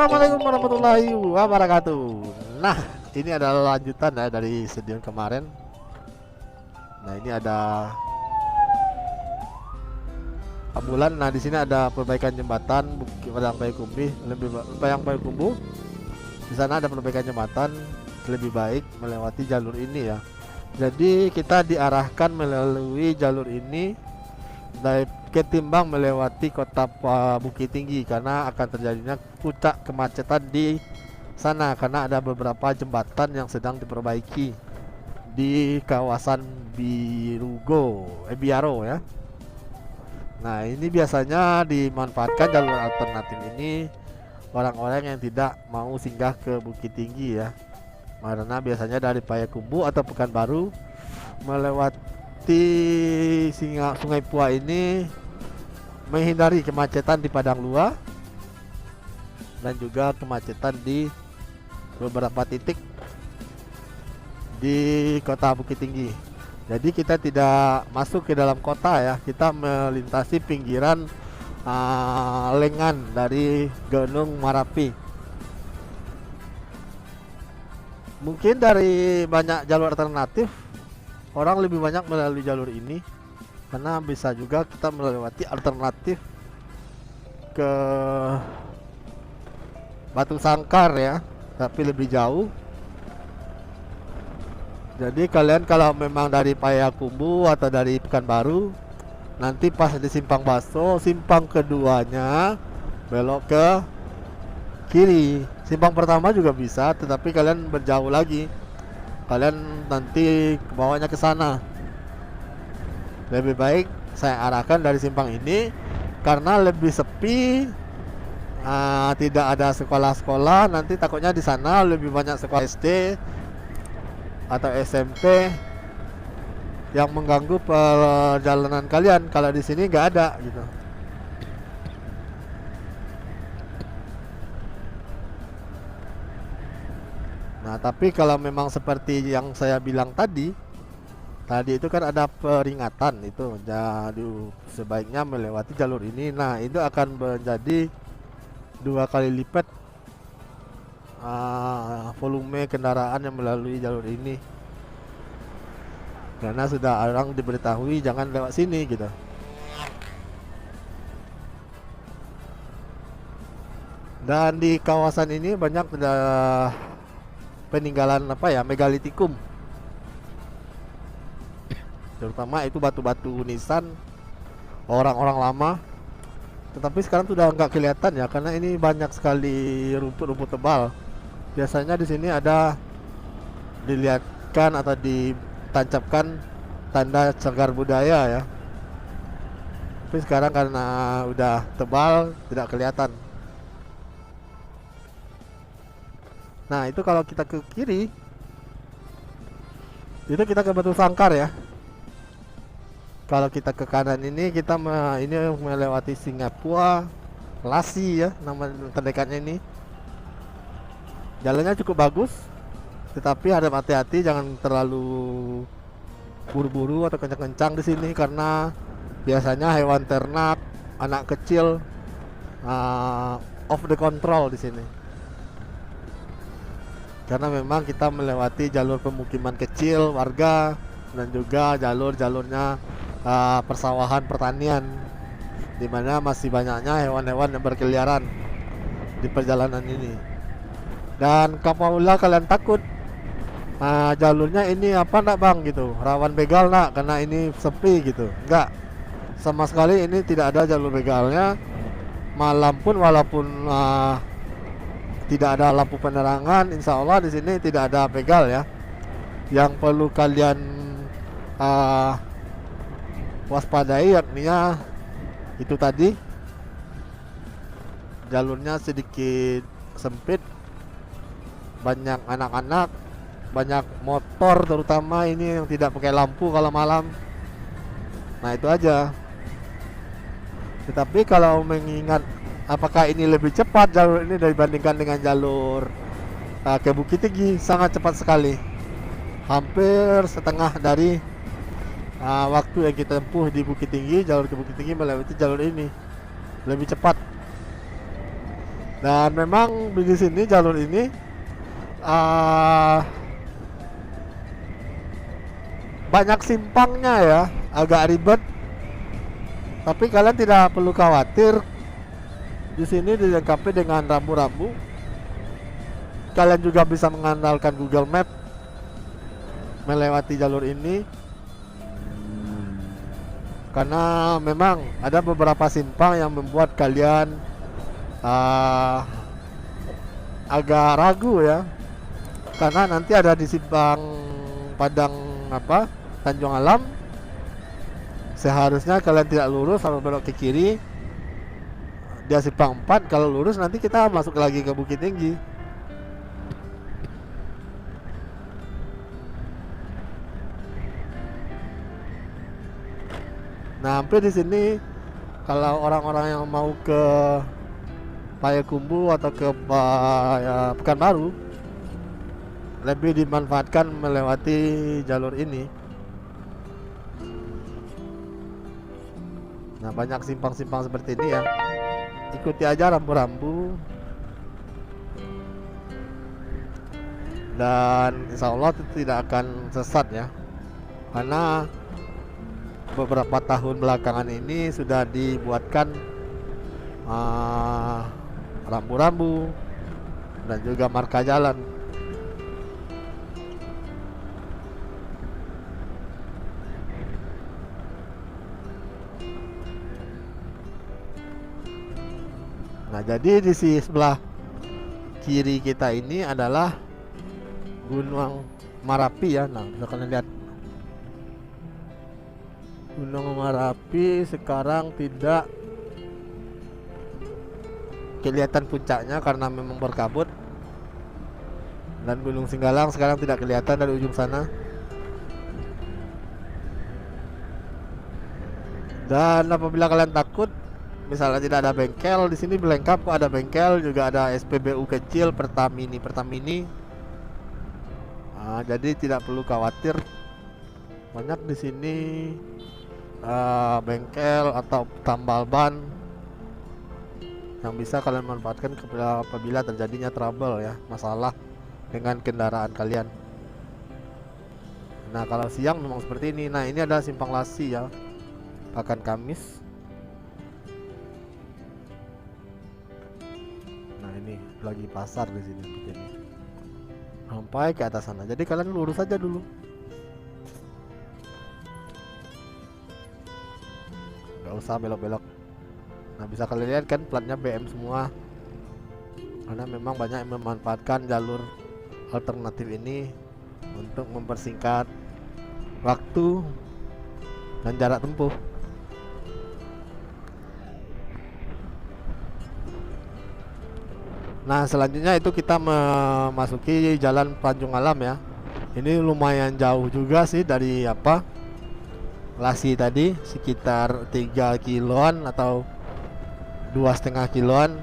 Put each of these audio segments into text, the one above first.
Assalamualaikum warahmatullahi wabarakatuh. Nah, ini adalah lanjutan ya dari stadion kemarin. Nah, ini ada ambulan. Nah, di sini ada perbaikan jembatan Bukit Padang Payakumbuh, Payakumbuh. Di sana ada perbaikan jembatan lebih baik melewati jalur ini ya. Jadi kita diarahkan melalui jalur ini ketimbang melewati kota Bukit Tinggi, karena akan terjadinya puncak kemacetan di sana karena ada beberapa jembatan yang sedang diperbaiki di kawasan Biaro ya. Nah, ini biasanya dimanfaatkan jalur alternatif ini orang-orang yang tidak mau singgah ke Bukit Tinggi ya, karena biasanya dari Payakumbuh atau Pekanbaru melewati Sungai Pua ini menghindari kemacetan di Padang Luar dan juga kemacetan di beberapa titik di kota Bukit Tinggi. Jadi kita tidak masuk ke dalam kota ya, kita melintasi pinggiran lengan dari Gunung Merapi. Mungkin dari banyak jalur alternatif, orang lebih banyak melalui jalur ini karena bisa juga kita melewati alternatif ke Batu Sangkar ya, tapi lebih jauh. Jadi kalian kalau memang dari Payakumbuh atau dari Pekanbaru, nanti pas di Simpang Baso, simpang keduanya belok ke kiri. Simpang pertama juga bisa, tetapi kalian berjauh lagi. Kalian nanti bawanya ke sana. Lebih baik saya arahkan dari simpang ini karena lebih sepi, tidak ada sekolah-sekolah. Nanti takutnya di sana lebih banyak sekolah SD atau SMP yang mengganggu perjalanan kalian. Kalau di sini nggak ada gitu. Nah, tapi kalau memang seperti yang saya bilang tadi itu kan ada peringatan itu, jadi sebaiknya melewati jalur ini. Nah, itu akan menjadi 2 kali lipat volume kendaraan yang melalui jalur ini, karena sudah orang diberitahui jangan lewat sini gitu. Dan di kawasan ini banyak peninggalan megalitikum, terutama itu batu-batu nisan orang-orang lama, tetapi sekarang sudah nggak kelihatan ya karena ini banyak sekali rumput-rumput tebal. Biasanya di sini ada dilihatkan atau ditancapkan tanda cagar budaya ya, tapi sekarang karena udah tebal tidak kelihatan. Nah, itu kalau kita ke kiri, itu kita ke Batu Sangkar ya. Kalau kita ke kanan ini kita ini melewati Singapura, Lasi ya nama terdekatnya ini. Jalannya cukup bagus, tetapi harap hati-hati, jangan terlalu buru-buru atau kencang-kencang di sini karena biasanya hewan ternak, anak kecil off the control di sini. Karena memang kita melewati jalur pemukiman kecil warga dan juga jalurnya persawahan pertanian, di mana masih banyaknya hewan-hewan yang berkeliaran di perjalanan ini. Dan kapaulah kalian takut jalurnya ini apa nak bang gitu, rawan begal nak karena ini sepi gitu. Enggak, sama sekali ini tidak ada jalur begalnya. Malam pun walaupun tidak ada lampu penerangan, insya Allah di sini tidak ada begal ya. Yang perlu kalian waspadai yakninya itu tadi, jalurnya sedikit sempit, banyak anak-anak, banyak motor terutama ini yang tidak pakai lampu kalau malam. Nah, itu aja. Tetapi kalau mengingat apakah ini lebih cepat jalur ini dibandingkan dengan jalur ke Bukit Tinggi, sangat cepat sekali. Hampir setengah dari waktu yang kita tempuh di Bukit Tinggi, jalur ke Bukit Tinggi melewati jalur ini lebih cepat. Dan memang di sini jalur ini ah, banyak simpangnya ya, agak ribet. Tapi kalian tidak perlu khawatir. Di sini dilengkapi dengan rambu-rambu. Kalian juga bisa mengandalkan Google Map melewati jalur ini. Karena memang ada beberapa simpang yang membuat kalian agak ragu ya. Karena nanti ada di simpang Padang Tanjung Alam. Seharusnya kalian tidak lurus sampai belok ke kiri. Dia simpang 4, kalau lurus nanti kita masuk lagi ke Bukit Tinggi. Nah, hampir di sini kalau orang-orang yang mau ke Payakumbuh atau ke Pekanbaru lebih dimanfaatkan melewati jalur ini. Nah, banyak simpang-simpang seperti ini ya. Ikuti aja rambu-rambu. Dan insya Allah tidak akan sesat ya. Karena beberapa tahun belakangan ini sudah dibuatkan rambu-rambu dan juga marka jalan. Nah, jadi di sebelah kiri kita ini adalah Gunung Merapi ya. Nah, bisa kalian lihat Gunung Merapi sekarang tidak kelihatan puncaknya karena memang berkabut. Dan Gunung Singgalang sekarang tidak kelihatan dari ujung sana. Dan apabila kalian takut misalnya tidak ada bengkel, di sini lengkap kok, ada bengkel, juga ada SPBU kecil, Pertamini. Jadi tidak perlu khawatir. Banyak di sini bengkel atau tambal ban yang bisa kalian manfaatkan apabila terjadinya trouble ya, masalah dengan kendaraan kalian. Nah, kalau siang memang seperti ini. Nah, ini adalah Simpang Lasi ya, Pakan Kamis. Nah, ini lagi pasar di sini begini. Sampai ke atas sana. Jadi kalian lurus aja dulu. Gak usah belok-belok. Nah, bisa kalian lihat kan platnya BM semua. Karena memang banyak yang memanfaatkan jalur alternatif ini untuk mempersingkat waktu dan jarak tempuh. Nah, selanjutnya itu kita memasuki Jalan Tanjung Alam ya. Ini lumayan jauh juga sih dari Lasi tadi, sekitar 3 kiloan atau 2,5 kiloan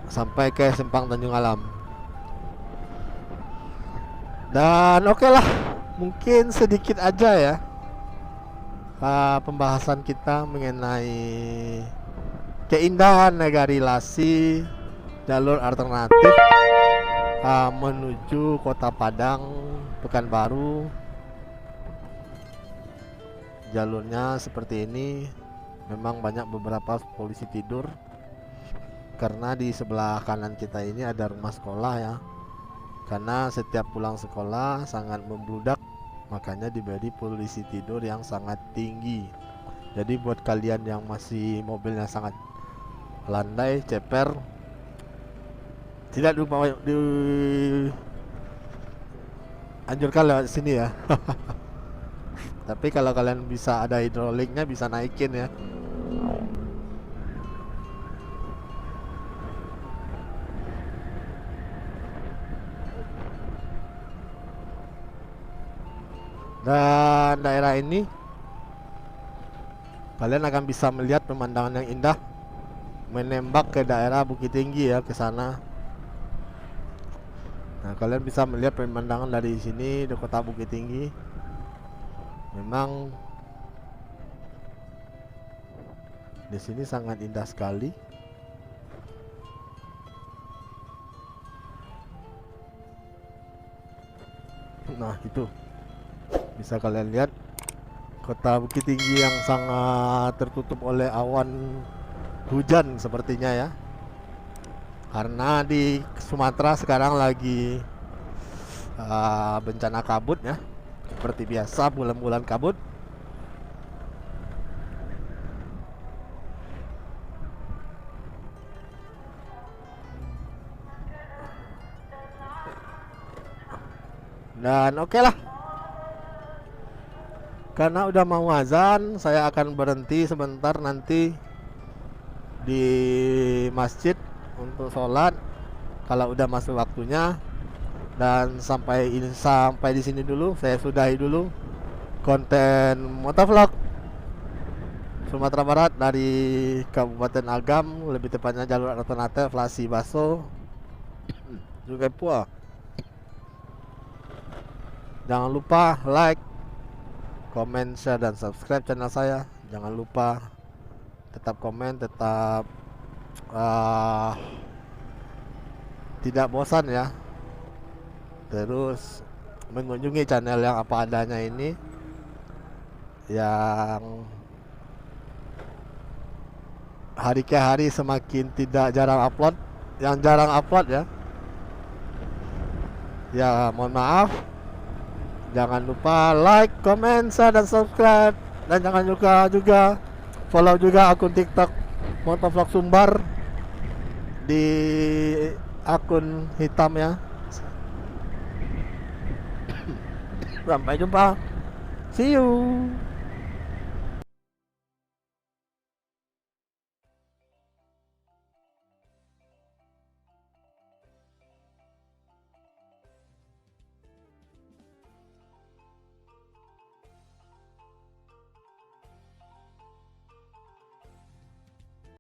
sampai ke Simpang Tanjung Alam. Dan oke lah, mungkin sedikit aja ya pembahasan kita mengenai keindahan Negari Lasi, jalur alternatif menuju Kota Padang, Pekanbaru. Jalurnya seperti ini. Memang banyak beberapa polisi tidur karena di sebelah kanan kita ini ada rumah sekolah ya. Karena setiap pulang sekolah sangat membludak, makanya diberi polisi tidur yang sangat tinggi. Jadi buat kalian yang masih mobilnya sangat landai, ceper, tidak anjurkan lewat sini ya. Tapi kalau kalian bisa ada hidroliknya, bisa naikin ya. Dan daerah ini kalian akan bisa melihat pemandangan yang indah, menembak ke daerah Bukit Tinggi ya, ke sana. Nah, kalian bisa melihat pemandangan dari sini di Kota Bukit Tinggi. Memang di sini sangat indah sekali. Nah itu bisa kalian lihat kota Bukit Tinggi yang sangat tertutup oleh awan hujan sepertinya ya, karena di Sumatera sekarang lagi bencana kabut ya, seperti biasa bulan-bulan kabut. Dan oke lah, karena udah mau azan, saya akan berhenti sebentar nanti di masjid untuk sholat kalau udah masuk waktunya. Dan sampai di sini dulu, saya sudahi dulu konten motovlog Sumatera Barat dari Kabupaten Agam, lebih tepatnya jalur alternatif Lasi Baso Sungai Pua. Jangan lupa like, komen, share, dan subscribe channel saya. Jangan lupa tetap komen, tetap tidak bosan ya, terus mengunjungi channel yang apa adanya ini, yang hari ke hari semakin tidak jarang upload, yang jarang upload ya. Ya mohon maaf. Jangan lupa like, comment, share, dan subscribe. Dan jangan lupa juga follow juga akun TikTok Motovlog Sumbar di akun hitam ya. Sampai jumpa. See you.